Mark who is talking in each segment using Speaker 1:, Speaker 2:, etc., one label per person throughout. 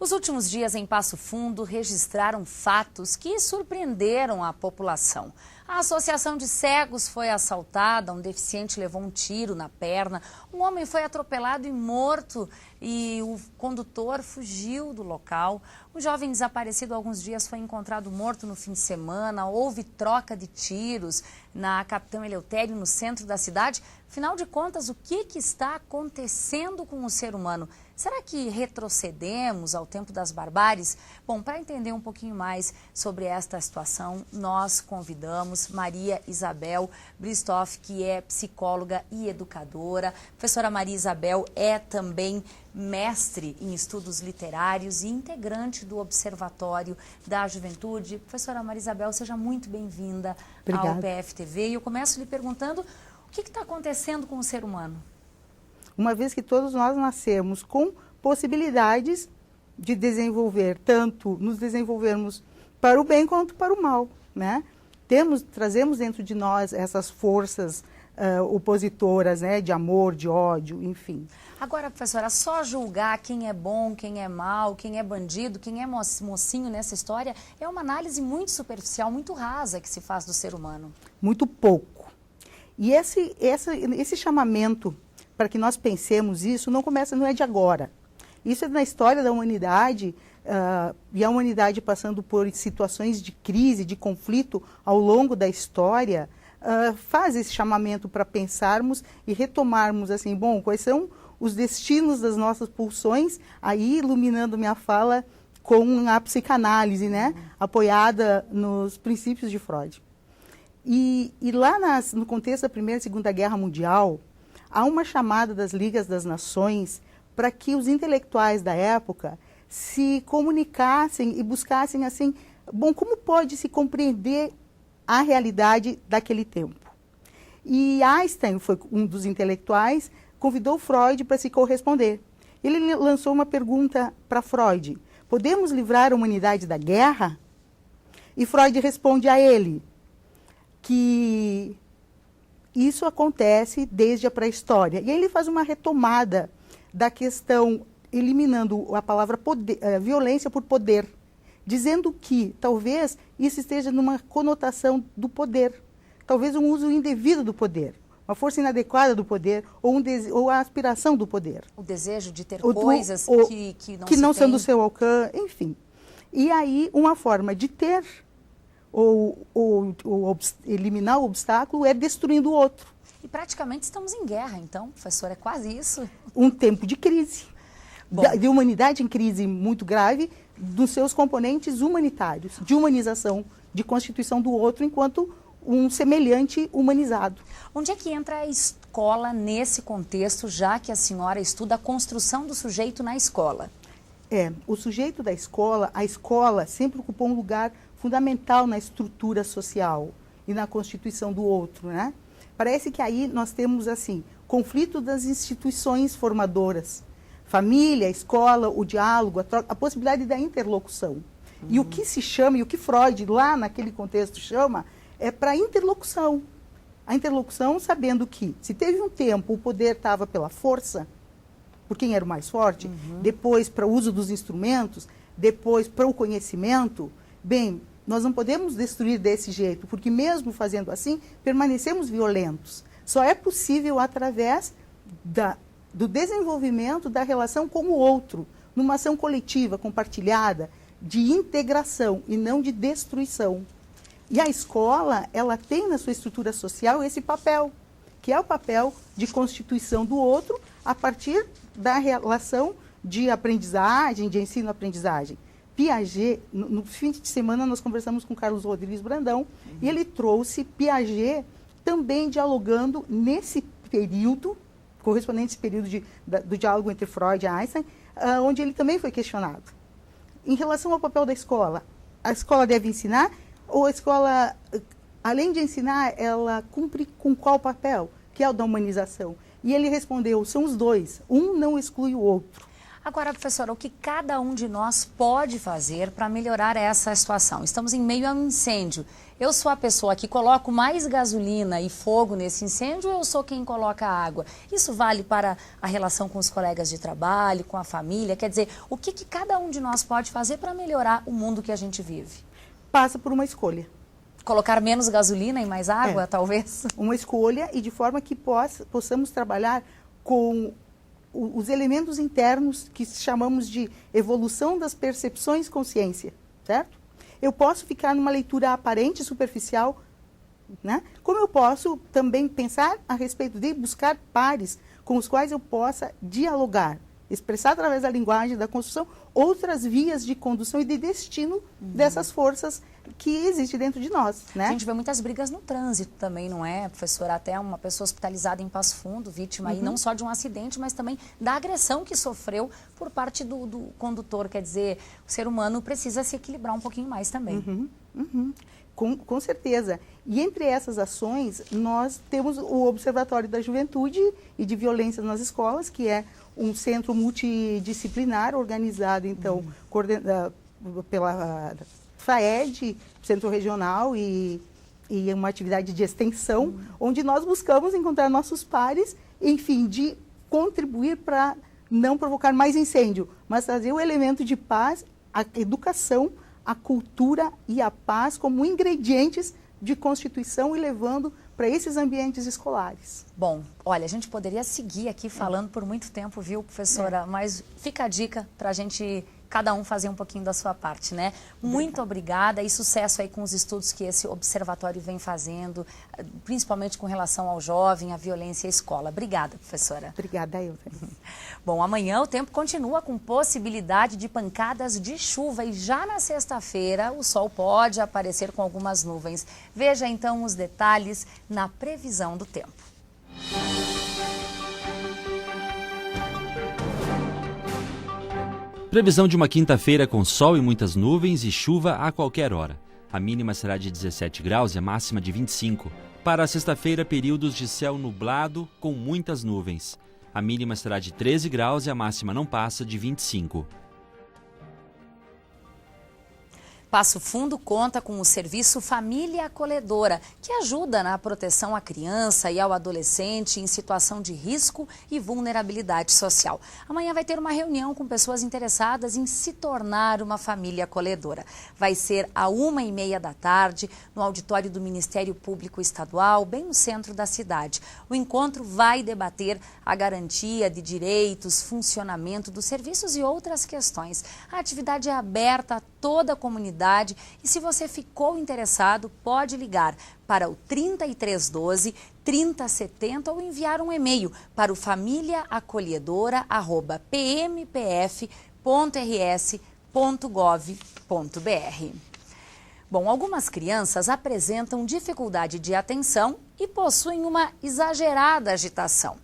Speaker 1: Os últimos dias em Passo Fundo registraram fatos que surpreenderam a população. A Associação de Cegos foi assaltada, um deficiente levou um tiro na perna, um homem foi atropelado e morto e o condutor fugiu do local. Um jovem desaparecido há alguns dias foi encontrado morto no fim de semana, houve troca de tiros na Capitão Eleutério, no centro da cidade. Afinal de contas, o que está acontecendo com o ser humano? Será que retrocedemos ao tempo das barbáries? Bom, para entender um pouquinho mais sobre esta situação, nós convidamos Maria Isabel Bristoff, que é psicóloga e educadora. Professora Maria Isabel é também mestre em estudos literários e integrante do Observatório da Juventude. Professora Maria Isabel, seja muito bem-vinda ao PFTV. E eu começo lhe perguntando o que está acontecendo com o ser humano?
Speaker 2: Uma vez que todos nós nascemos com possibilidades de desenvolver, tanto nos desenvolvermos para o bem quanto para o mal, né? Trazemos dentro de nós essas forças opositoras, né, de amor, de ódio, enfim.
Speaker 1: Agora, professora, só julgar quem é bom, quem é mal, quem é bandido, quem é mocinho nessa história é uma análise muito superficial, muito rasa que se faz do ser humano.
Speaker 2: Muito pouco. E esse chamamento para que nós pensemos isso, não é de agora. Isso é na história da humanidade, e a humanidade passando por situações de crise, de conflito ao longo da história, faz esse chamamento para pensarmos e retomarmos, assim, bom, quais são os destinos das nossas pulsões, aí iluminando minha fala com a psicanálise, né, apoiada nos princípios de Freud. E lá no contexto da Primeira e Segunda Guerra Mundial, há uma chamada das Ligas das Nações para que os intelectuais da época se comunicassem e buscassem, assim, bom, como pode se compreender a realidade daquele tempo? E Einstein foi um dos intelectuais, convidou Freud para se corresponder. Ele lançou uma pergunta para Freud: podemos livrar a humanidade da guerra? E Freud responde a ele que isso acontece desde a pré-história. E aí ele faz uma retomada da questão, eliminando a palavra violência por poder, dizendo que talvez isso esteja numa conotação do poder, talvez um uso indevido do poder, uma força inadequada do poder ou a aspiração do poder.
Speaker 1: O desejo de ter coisas que
Speaker 2: não são do seu alcance, enfim. E aí uma forma de ter ou eliminar o obstáculo é destruindo o outro.
Speaker 1: E praticamente estamos em guerra, então, professor, é quase isso?
Speaker 2: Um tempo de crise, de humanidade em crise muito grave, dos seus componentes humanitários, de humanização, de constituição do outro enquanto um semelhante humanizado.
Speaker 1: Onde é que entra a escola nesse contexto, já que a senhora estuda a construção do sujeito na escola?
Speaker 2: O sujeito da escola, a escola sempre ocupou um lugar fundamental na estrutura social e na constituição do outro, né? Parece que aí nós temos, assim, conflito das instituições formadoras, família, escola, o diálogo, a possibilidade da interlocução. E o que se chama, e o que Freud lá naquele contexto chama, é para interlocução. A interlocução sabendo que, se teve um tempo o poder estava pela força, por quem era o mais forte, depois para o uso dos instrumentos, depois para o conhecimento, bem, nós não podemos destruir desse jeito, porque mesmo fazendo assim, permanecemos violentos. Só é possível através do desenvolvimento da relação com o outro, numa ação coletiva, compartilhada, de integração e não de destruição. E a escola, ela tem na sua estrutura social esse papel, que é o papel de constituição do outro a partir da relação de aprendizagem, de ensino-aprendizagem. Piaget, no fim de semana nós conversamos com Carlos Rodrigues Brandão, e ele trouxe Piaget também dialogando nesse período, correspondente a esse período do diálogo entre Freud e Einstein, onde ele também foi questionado. Em relação ao papel da escola, a escola deve ensinar, ou a escola, além de ensinar, ela cumpre com qual papel? Que é o da humanização. E ele respondeu, são os dois, um não exclui o outro.
Speaker 1: Agora, professora, o que cada um de nós pode fazer para melhorar essa situação? Estamos em meio a um incêndio. Eu sou a pessoa que coloco mais gasolina e fogo nesse incêndio ou eu sou quem coloca água? Isso vale para a relação com os colegas de trabalho, com a família? Quer dizer, o que cada um de nós pode fazer para melhorar o mundo que a gente vive?
Speaker 2: Passa por uma escolha.
Speaker 1: Colocar menos gasolina e mais água, talvez?
Speaker 2: Uma escolha e de forma que possamos trabalhar com os elementos internos que chamamos de evolução das percepções consciência, certo? Eu posso ficar numa leitura aparente, superficial, né? Como eu posso também pensar a respeito de buscar pares com os quais eu possa dialogar, expressar através da linguagem, da construção, outras vias de condução e de destino dessas forças que existem dentro de nós, né?
Speaker 1: A gente vê muitas brigas no trânsito também, não é, professora? Até uma pessoa hospitalizada em Passo Fundo, vítima aí não só de um acidente, mas também da agressão que sofreu por parte do condutor. Quer dizer, o ser humano precisa se equilibrar um pouquinho mais também.
Speaker 2: Com certeza. E entre essas ações, nós temos o Observatório da Juventude e de Violências nas Escolas, que é um centro multidisciplinar organizado, então, pela FAED, Centro Regional, e uma atividade de extensão, onde nós buscamos encontrar nossos pares, enfim, de contribuir para não provocar mais incêndio, mas trazer o elemento de paz, a educação, a cultura e a paz como ingredientes de constituição e levando para esses ambientes escolares.
Speaker 1: Bom, olha, a gente poderia seguir aqui falando por muito tempo, viu, professora? Mas fica a dica para a gente, cada um, fazer um pouquinho da sua parte, né? Muito obrigada e sucesso aí com os estudos que esse observatório vem fazendo, principalmente com relação ao jovem, à violência à escola. Obrigada, professora.
Speaker 2: Obrigada, eu.
Speaker 1: Bom, amanhã o tempo continua com possibilidade de pancadas de chuva e já na sexta-feira o sol pode aparecer com algumas nuvens. Veja então os detalhes na previsão do tempo.
Speaker 3: Previsão de uma quinta-feira com sol e muitas nuvens e chuva a qualquer hora. A mínima será de 17 graus e a máxima de 25. Para a sexta-feira, períodos de céu nublado com muitas nuvens. A mínima será de 13 graus e a máxima não passa de 25.
Speaker 1: Passo Fundo conta com o serviço Família Acolhedora, que ajuda na proteção à criança e ao adolescente em situação de risco e vulnerabilidade social. Amanhã vai ter uma reunião com pessoas interessadas em se tornar uma família acolhedora. Vai ser às 1h30 da tarde, no auditório do Ministério Público Estadual, bem no centro da cidade. O encontro vai debater a garantia de direitos, funcionamento dos serviços e outras questões. A atividade é aberta a toda a comunidade e se você ficou interessado, pode ligar para o 3312 3070 ou enviar um e-mail para o familiaacolhedora@pmpf.rs.gov.br. Bom, algumas crianças apresentam dificuldade de atenção e possuem uma exagerada agitação.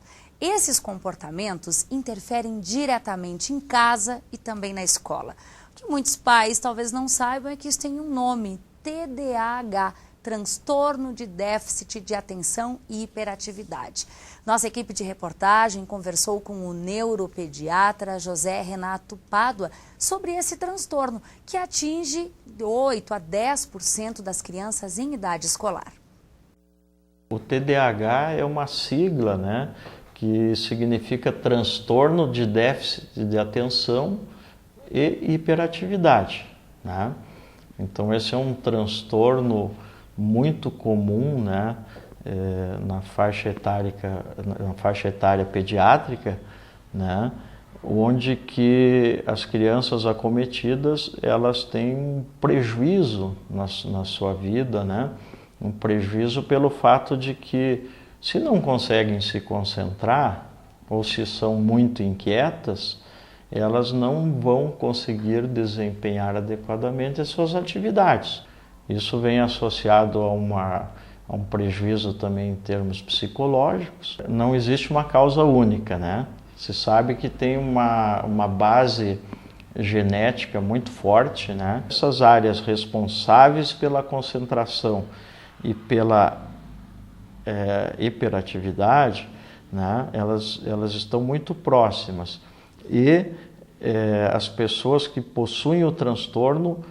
Speaker 1: Esses comportamentos interferem diretamente em casa e também na escola. O que muitos pais talvez não saibam é que isso tem um nome, TDAH, Transtorno de Déficit de Atenção e Hiperatividade. Nossa equipe de reportagem conversou com o neuropediatra José Renato Pádua sobre esse transtorno, que atinge 8 a 10% das crianças em idade escolar.
Speaker 4: O TDAH é uma sigla, né, que significa Transtorno de Déficit de Atenção e Hiperatividade, né? Então esse é um transtorno muito comum, né, na faixa etária pediátrica, né, onde que as crianças acometidas elas têm um prejuízo na sua vida, né, um prejuízo pelo fato de que se não conseguem se concentrar ou se são muito inquietas, elas não vão conseguir desempenhar adequadamente as suas atividades. Isso vem associado a um prejuízo também em termos psicológicos. Não existe uma causa única, né? Se sabe que tem uma base genética muito forte, né? Essas áreas responsáveis pela concentração e pela hiperatividade, né? Elas estão muito próximas. E as pessoas que possuem o transtorno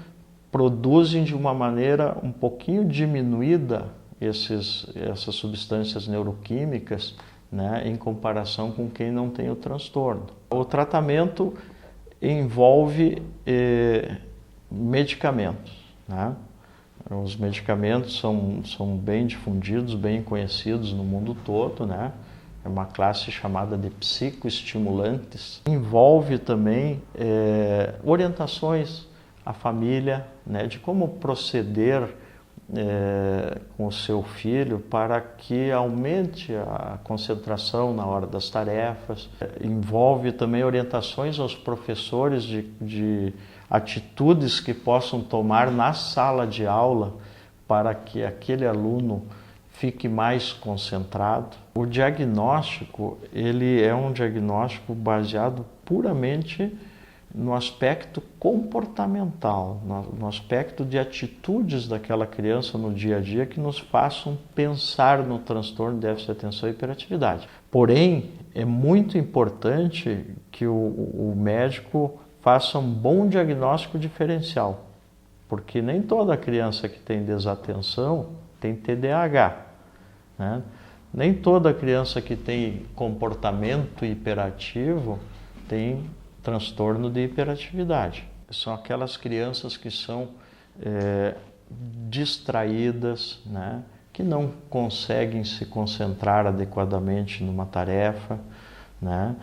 Speaker 4: produzem de uma maneira um pouquinho diminuída essas substâncias neuroquímicas, né, em comparação com quem não tem o transtorno. O tratamento envolve medicamentos, né? Os medicamentos são bem difundidos, bem conhecidos no mundo todo, né? É uma classe chamada de psicoestimulantes. Envolve também orientações à família, né, de como proceder com o seu filho para que aumente a concentração na hora das tarefas. Envolve também orientações aos professores de atitudes que possam tomar na sala de aula para que aquele aluno fique mais concentrado. O diagnóstico, ele é um diagnóstico baseado puramente no aspecto comportamental, no aspecto de atitudes daquela criança no dia a dia que nos façam pensar no transtorno de déficit de atenção e hiperatividade. Porém, é muito importante que o médico faça um bom diagnóstico diferencial, porque nem toda criança que tem desatenção tem TDAH, né? Nem toda criança que tem comportamento hiperativo tem transtorno de hiperatividade. São aquelas crianças que são distraídas, né? Que não conseguem se concentrar adequadamente numa tarefa, né?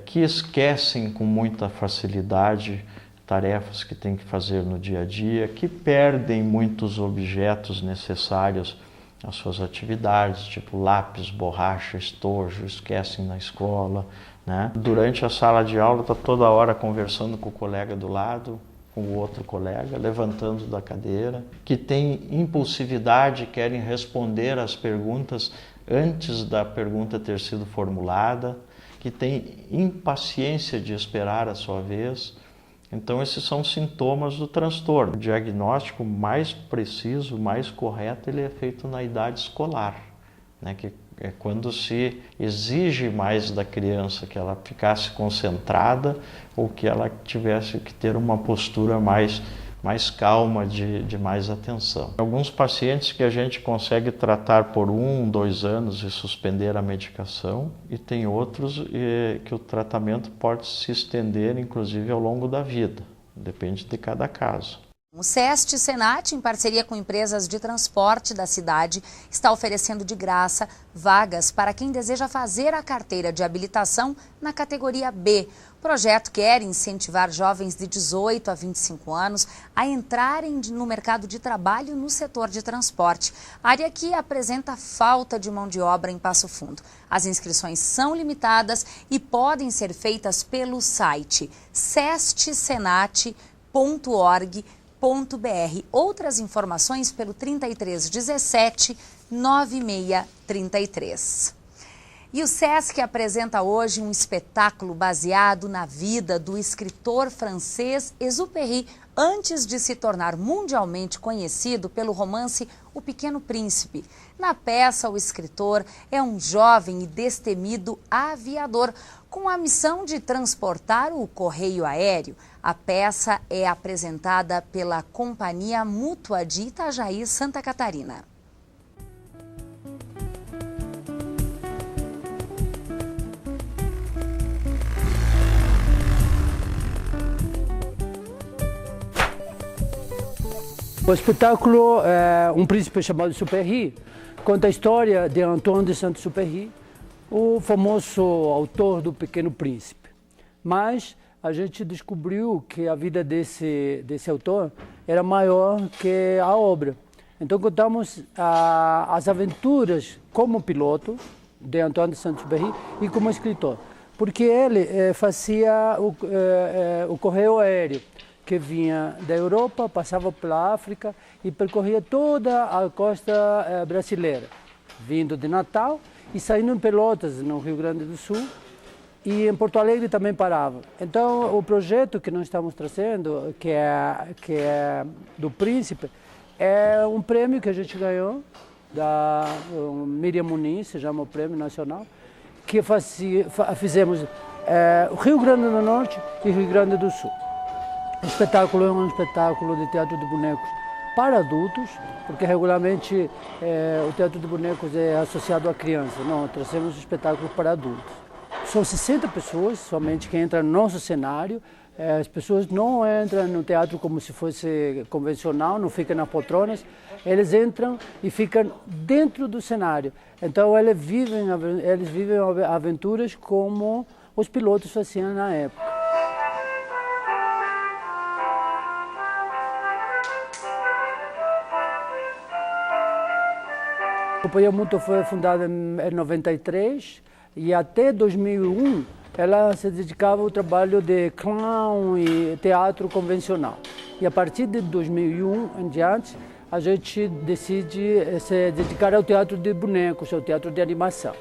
Speaker 4: Que esquecem com muita facilidade tarefas que têm que fazer no dia a dia, que perdem muitos objetos necessários às suas atividades, tipo lápis, borracha, estojo, esquecem na escola, né? Durante a sala de aula está toda hora conversando com o colega do lado, com o outro colega, levantando da cadeira, que tem impulsividade, querem responder às perguntas antes da pergunta ter sido formulada, que tem impaciência de esperar a sua vez. Então esses são sintomas do transtorno. O diagnóstico mais preciso, mais correto, ele é feito na idade escolar, né? Que é quando se exige mais da criança que ela ficasse concentrada ou que ela tivesse que ter uma postura mais calma, de mais atenção. Alguns pacientes que a gente consegue tratar por 1, 2 anos e suspender a medicação, e tem outros que o tratamento pode se estender, inclusive, ao longo da vida. Depende de cada caso.
Speaker 1: O SEST Senat, em parceria com empresas de transporte da cidade, está oferecendo de graça vagas para quem deseja fazer a carteira de habilitação na categoria B. O projeto quer incentivar jovens de 18 a 25 anos a entrarem no mercado de trabalho no setor de transporte, área que apresenta falta de mão de obra em Passo Fundo. As inscrições são limitadas e podem ser feitas pelo site sestsenat.org.br. Outras informações pelo 3317 9633. E o SESC apresenta hoje um espetáculo baseado na vida do escritor francês Exupéry, antes de se tornar mundialmente conhecido pelo romance O Pequeno Príncipe. Na peça, o escritor é um jovem e destemido aviador com a missão de transportar o correio aéreo. A peça é apresentada pela Companhia Mútua de Itajaí, Santa Catarina.
Speaker 5: O espetáculo é Um Príncipe Chamado Exupéry, conta a história de Antoine de Saint-Exupéry, o famoso autor do Pequeno Príncipe. Mas a gente descobriu que a vida desse autor era maior que a obra. Então contamos as aventuras como piloto de Antoine de Saint-Exupéry e como escritor, porque ele fazia o correio aéreo, que vinha da Europa, passava pela África e percorria toda a costa brasileira, vindo de Natal e saindo em Pelotas, no Rio Grande do Sul, e em Porto Alegre também parava. Então, o projeto que nós estamos trazendo, que é do Príncipe, é um prêmio que a gente ganhou, da Miriam Muniz, se chama o Prêmio Nacional, que fizemos Rio Grande do Norte e Rio Grande do Sul. O espetáculo é um espetáculo de teatro de bonecos para adultos, porque regularmente o teatro de bonecos é associado à criança. Não, trazemos espetáculos para adultos. São 60 pessoas somente que entram no nosso cenário. As pessoas não entram no teatro como se fosse convencional, não ficam nas poltronas. Eles entram e ficam dentro do cenário. Então eles vivem aventuras como os pilotos faziam na época. A Companhia Mútua foi fundada em 93 e até 2001 ela se dedicava ao trabalho de clown e teatro convencional. E a partir de 2001 em diante, a gente decide se dedicar ao teatro de bonecos, ao teatro de animação.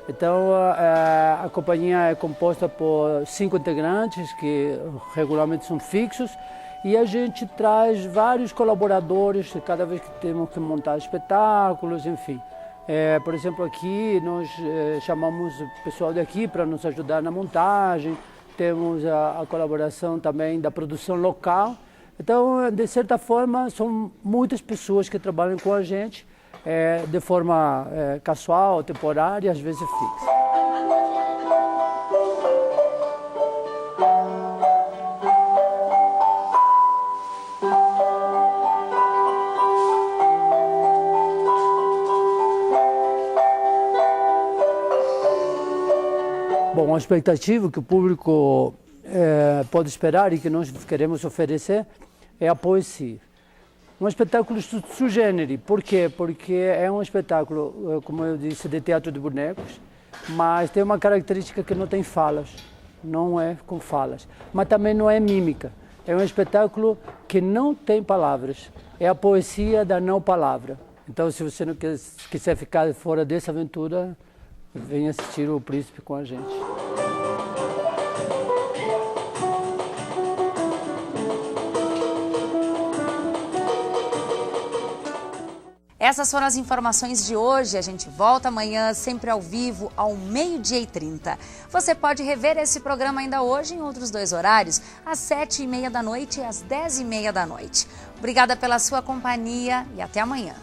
Speaker 5: Então a companhia é composta por 5 integrantes que regularmente são fixos e a gente traz vários colaboradores cada vez que temos que montar espetáculos, enfim. Por exemplo, aqui nós chamamos o pessoal daqui para nos ajudar na montagem, temos a colaboração também da produção local. Então, de certa forma, são muitas pessoas que trabalham com a gente de forma casual, temporária, às vezes fixa. Bom, a expectativa que o público pode esperar e que nós queremos oferecer é a poesia. Um espetáculo sui generis. Por quê? Porque é um espetáculo, como eu disse, de teatro de bonecos, mas tem uma característica que não tem falas, não é com falas, mas também não é mímica. É um espetáculo que não tem palavras, é a poesia da não palavra. Então, se você não quiser ficar fora dessa aventura, venha assistir O Príncipe com a gente.
Speaker 1: Essas foram as informações de hoje. A gente volta amanhã, sempre ao vivo, ao 12h30. Você pode rever esse programa ainda hoje em outros 2 horários, às 7h30 da noite e às 10h30 da noite. Obrigada pela sua companhia e até amanhã.